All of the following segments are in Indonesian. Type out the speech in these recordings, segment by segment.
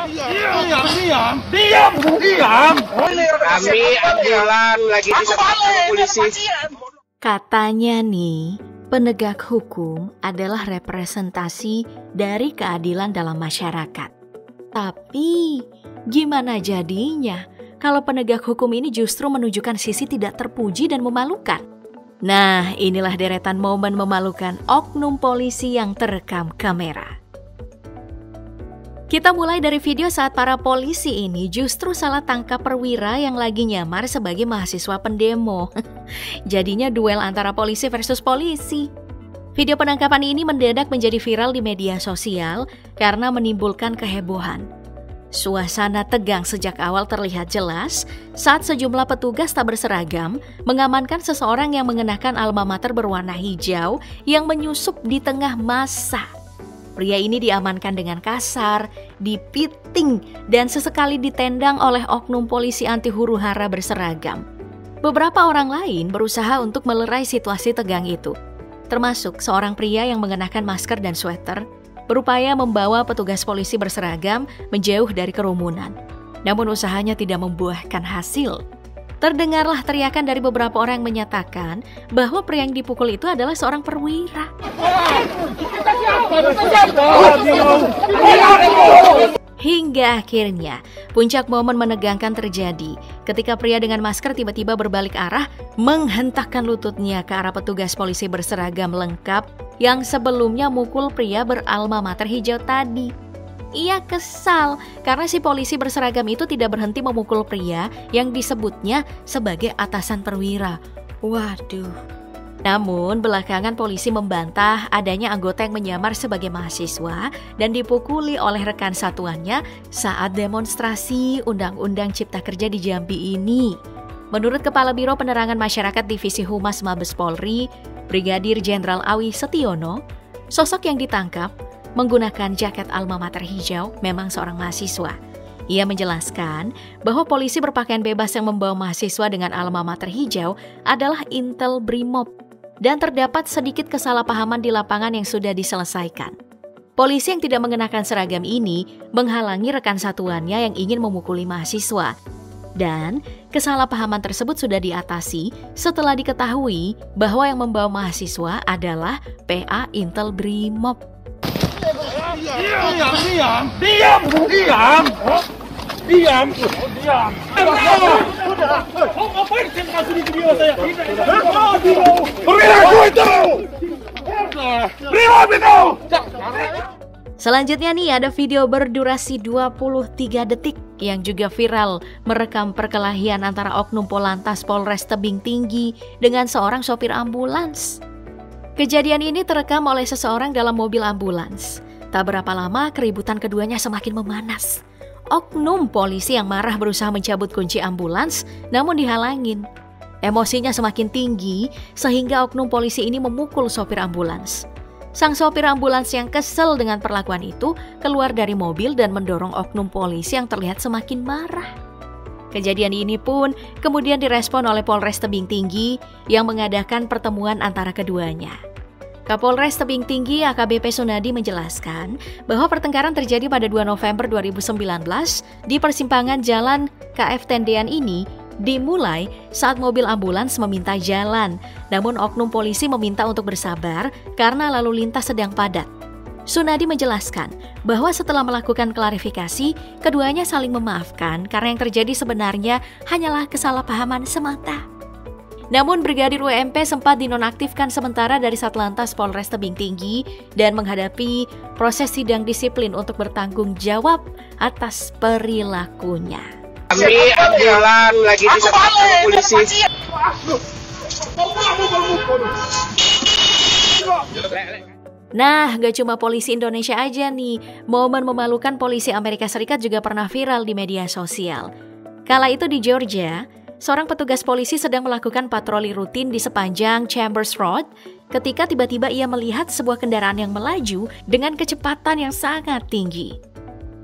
Diam. Kami ambulan lagi di polisi. Katanya nih, penegak hukum adalah representasi dari keadilan dalam masyarakat. Tapi, gimana jadinya kalau penegak hukum ini justru menunjukkan sisi tidak terpuji dan memalukan? Nah, inilah deretan momen memalukan oknum polisi yang terekam kamera. Kita mulai dari video saat para polisi ini justru salah tangkap perwira yang lagi nyamar sebagai mahasiswa pendemo. Jadinya duel antara polisi versus polisi. Video penangkapan ini mendadak menjadi viral di media sosial karena menimbulkan kehebohan. Suasana tegang sejak awal terlihat jelas saat sejumlah petugas tak berseragam mengamankan seseorang yang mengenakan alma mater berwarna hijau yang menyusup di tengah massa. Pria ini diamankan dengan kasar, dipiting, dan sesekali ditendang oleh oknum polisi anti huru-hara berseragam. Beberapa orang lain berusaha untuk melerai situasi tegang itu, termasuk seorang pria yang mengenakan masker dan sweater, berupaya membawa petugas polisi berseragam menjauh dari kerumunan. Namun usahanya tidak membuahkan hasil. Terdengarlah teriakan dari beberapa orang yang menyatakan bahwa pria yang dipukul itu adalah seorang perwira. Hingga akhirnya puncak momen menegangkan terjadi ketika pria dengan masker tiba-tiba berbalik arah menghentakkan lututnya ke arah petugas polisi berseragam lengkap yang sebelumnya mukul pria beralma mater hijau tadi. Ia kesal karena si polisi berseragam itu tidak berhenti memukul pria yang disebutnya sebagai atasan perwira. Waduh. Namun belakangan polisi membantah adanya anggota yang menyamar sebagai mahasiswa dan dipukuli oleh rekan satuannya saat demonstrasi Undang-Undang Cipta Kerja di Jambi ini. Menurut Kepala Biro Penerangan Masyarakat Divisi Humas Mabes Polri, Brigadir Jenderal Awi Setiono, sosok yang ditangkap menggunakan jaket alma mater hijau memang seorang mahasiswa. Ia menjelaskan bahwa polisi berpakaian bebas yang membawa mahasiswa dengan alma mater hijau adalah Intel Brimob dan terdapat sedikit kesalahpahaman di lapangan yang sudah diselesaikan. Polisi yang tidak mengenakan seragam ini menghalangi rekan satuannya yang ingin memukuli mahasiswa. Dan kesalahpahaman tersebut sudah diatasi setelah diketahui bahwa yang membawa mahasiswa adalah PA Intel Brimob. Diam. Selanjutnya nih ada video berdurasi 23 detik yang juga viral merekam perkelahian antara oknum Polantas Polres Tebing Tinggi dengan seorang sopir ambulans. Kejadian ini terekam oleh seseorang dalam mobil ambulans. Tak berapa lama keributan keduanya semakin memanas. Oknum polisi yang marah berusaha mencabut kunci ambulans namun dihalangin. Emosinya semakin tinggi sehingga oknum polisi ini memukul sopir ambulans. Sang sopir ambulans yang kesel dengan perlakuan itu keluar dari mobil dan mendorong oknum polisi yang terlihat semakin marah. Kejadian ini pun kemudian direspon oleh Polres Tebing Tinggi yang mengadakan pertemuan antara keduanya. Kapolres Tebing Tinggi AKBP Sunadi menjelaskan bahwa pertengkaran terjadi pada 2 November 2019 di persimpangan Jalan KF Tendean ini dimulai saat mobil ambulans meminta jalan, namun oknum polisi meminta untuk bersabar karena lalu lintas sedang padat. Sunadi menjelaskan bahwa setelah melakukan klarifikasi, keduanya saling memaafkan karena yang terjadi sebenarnya hanyalah kesalahpahaman semata. Namun Brigadir WMP sempat dinonaktifkan sementara dari Satlantas Polres Tebing Tinggi dan menghadapi proses sidang disiplin untuk bertanggung jawab atas perilakunya. Kami ambulan lagi di polisi. Nah, gak cuma polisi Indonesia aja nih, momen memalukan polisi Amerika Serikat juga pernah viral di media sosial. Kala itu di Georgia, seorang petugas polisi sedang melakukan patroli rutin di sepanjang Chambers Road ketika tiba-tiba ia melihat sebuah kendaraan yang melaju dengan kecepatan yang sangat tinggi.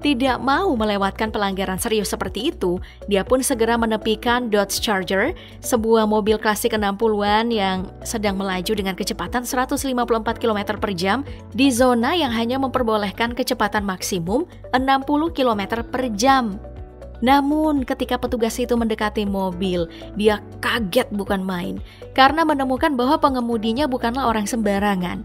tidak mau melewatkan pelanggaran serius seperti itu, dia pun segera menepikan Dodge Charger, sebuah mobil klasik 60-an yang sedang melaju dengan kecepatan 154 km per jam di zona yang hanya memperbolehkan kecepatan maksimum 60 km per jam. Namun ketika petugas itu mendekati mobil, dia kaget bukan main karena menemukan bahwa pengemudinya bukanlah orang sembarangan.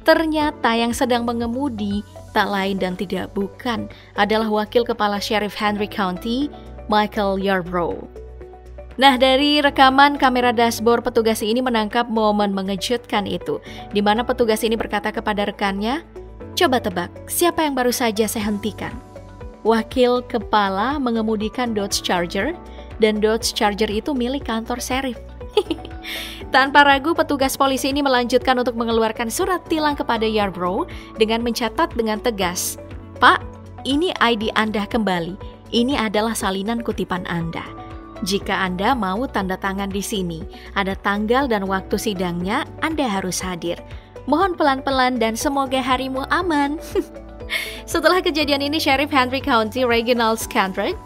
Ternyata yang sedang mengemudi tak lain dan tidak bukan adalah Wakil Kepala Sheriff Henry County, Michael Yarbrough. Nah, dari rekaman kamera dashboard, petugas ini menangkap momen mengejutkan itu, di mana petugas ini berkata kepada rekannya, "Coba tebak, siapa yang baru saja saya hentikan?" Wakil Kepala mengemudikan Dodge Charger, dan Dodge Charger itu milik kantor sheriff. Tanpa ragu, petugas polisi ini melanjutkan untuk mengeluarkan surat tilang kepada Yarbrough dengan mencatat dengan tegas, "Pak, ini ID Anda kembali. Ini adalah salinan kutipan Anda. Jika Anda mau tanda tangan di sini, ada tanggal dan waktu sidangnya, Anda harus hadir. Mohon pelan-pelan dan semoga harimu aman." Setelah kejadian ini, Sheriff Henry County Reginald Scandrett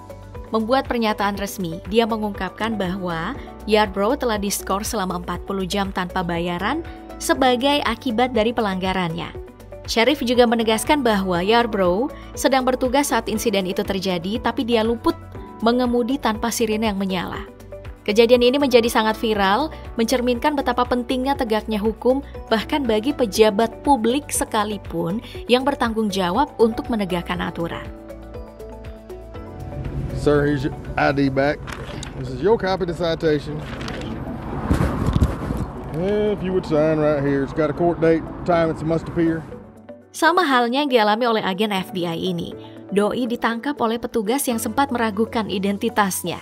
membuat pernyataan resmi. Dia mengungkapkan bahwa Yarbrough telah diskor selama 40 jam tanpa bayaran sebagai akibat dari pelanggarannya. Sheriff juga menegaskan bahwa Yarbrough sedang bertugas saat insiden itu terjadi, tapi dia luput mengemudi tanpa sirine yang menyala. Kejadian ini menjadi sangat viral, mencerminkan betapa pentingnya tegaknya hukum bahkan bagi pejabat publik sekalipun yang bertanggung jawab untuk menegakkan aturan. Sir, here's your ID back. This is your copy of the citation. If you would sign right here, it's got a court date, time it must appear. Sama halnya yang dialami oleh agen FBI ini, doi ditangkap oleh petugas yang sempat meragukan identitasnya.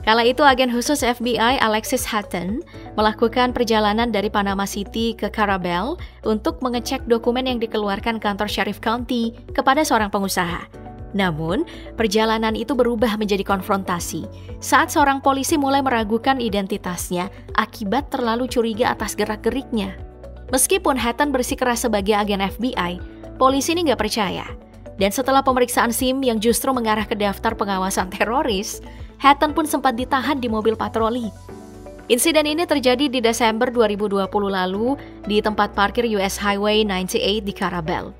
Kala itu agen khusus FBI Alexis Hutton melakukan perjalanan dari Panama City ke Carabel untuk mengecek dokumen yang dikeluarkan kantor Sheriff County kepada seorang pengusaha. Namun, perjalanan itu berubah menjadi konfrontasi saat seorang polisi mulai meragukan identitasnya akibat terlalu curiga atas gerak-geriknya. Meskipun Hutton bersikeras sebagai agen FBI, polisi ini nggak percaya. Dan setelah pemeriksaan SIM yang justru mengarah ke daftar pengawasan teroris, Hutton pun sempat ditahan di mobil patroli. Insiden ini terjadi di Desember 2020 lalu di tempat parkir US Highway 98 di Carabel.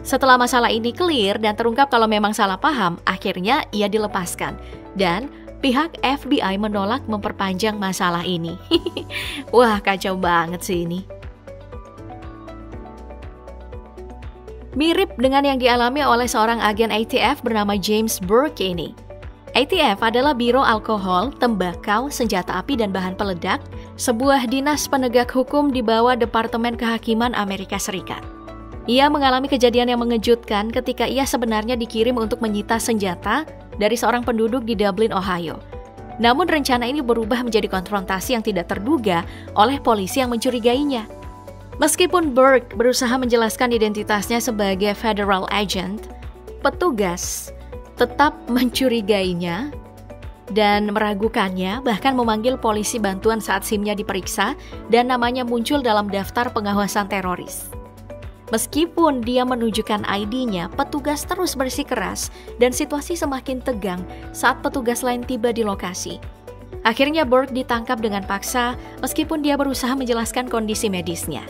Setelah masalah ini clear dan terungkap kalau memang salah paham, akhirnya ia dilepaskan. Dan pihak FBI menolak memperpanjang masalah ini. Wah, kacau banget sih ini. Mirip dengan yang dialami oleh seorang agen ATF bernama James Burke ini. ATF adalah Biro Alkohol, Tembakau, Senjata Api, dan Bahan Peledak, sebuah dinas penegak hukum di bawah Departemen Kehakiman Amerika Serikat. Ia mengalami kejadian yang mengejutkan ketika ia sebenarnya dikirim untuk menyita senjata dari seorang penduduk di Dublin, Ohio. Namun rencana ini berubah menjadi konfrontasi yang tidak terduga oleh polisi yang mencurigainya. Meskipun Burke berusaha menjelaskan identitasnya sebagai federal agent, petugas tetap mencurigainya dan meragukannya, bahkan memanggil polisi bantuan saat SIM-nya diperiksa dan namanya muncul dalam daftar pengawasan teroris. Meskipun dia menunjukkan ID-nya, petugas terus bersikeras dan situasi semakin tegang saat petugas lain tiba di lokasi. Akhirnya Burke ditangkap dengan paksa meskipun dia berusaha menjelaskan kondisi medisnya.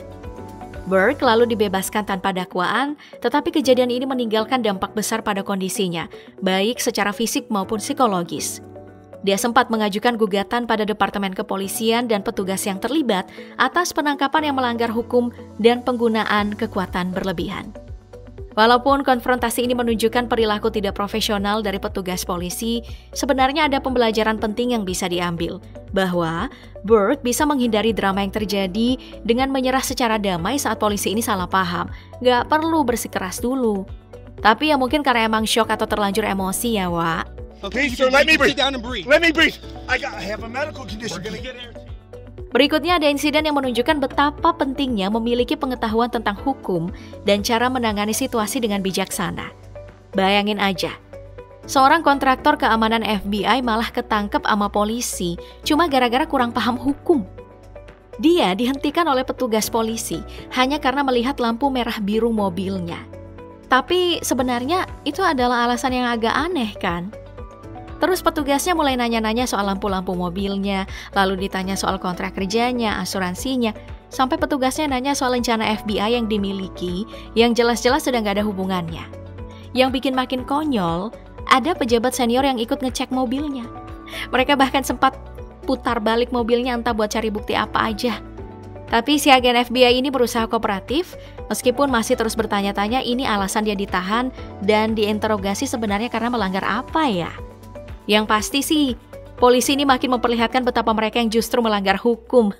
Burke lalu dibebaskan tanpa dakwaan, tetapi kejadian ini meninggalkan dampak besar pada kondisinya, baik secara fisik maupun psikologis. Dia sempat mengajukan gugatan pada Departemen Kepolisian dan petugas yang terlibat atas penangkapan yang melanggar hukum dan penggunaan kekuatan berlebihan. Walaupun konfrontasi ini menunjukkan perilaku tidak profesional dari petugas polisi, sebenarnya ada pembelajaran penting yang bisa diambil, bahwa Burke bisa menghindari drama yang terjadi dengan menyerah secara damai saat polisi ini salah paham. Gak perlu bersikeras dulu. Tapi ya mungkin karena emang shock atau terlanjur emosi ya, Wak. Okay, sir, let me breathe. Sit down and breathe. Let me breathe. I have a medical condition. We're gonna get air. Berikutnya ada insiden yang menunjukkan betapa pentingnya memiliki pengetahuan tentang hukum dan cara menangani situasi dengan bijaksana. Bayangin aja, seorang kontraktor keamanan FBI malah ketangkep sama polisi cuma gara-gara kurang paham hukum. Dia dihentikan oleh petugas polisi hanya karena melihat lampu merah biru mobilnya. Tapi sebenarnya itu adalah alasan yang agak aneh kan? Terus petugasnya mulai nanya-nanya soal lampu-lampu mobilnya, lalu ditanya soal kontrak kerjanya, asuransinya, sampai petugasnya nanya soal rencana FBI yang dimiliki, yang jelas-jelas sudah nggak ada hubungannya. Yang bikin makin konyol, ada pejabat senior yang ikut ngecek mobilnya. Mereka bahkan sempat putar balik mobilnya entah buat cari bukti apa aja. Tapi si agen FBI ini berusaha kooperatif, meskipun masih terus bertanya-tanya ini alasan dia ditahan dan diinterogasi sebenarnya karena melanggar apa ya. Yang pasti sih, polisi ini makin memperlihatkan betapa mereka yang justru melanggar hukum.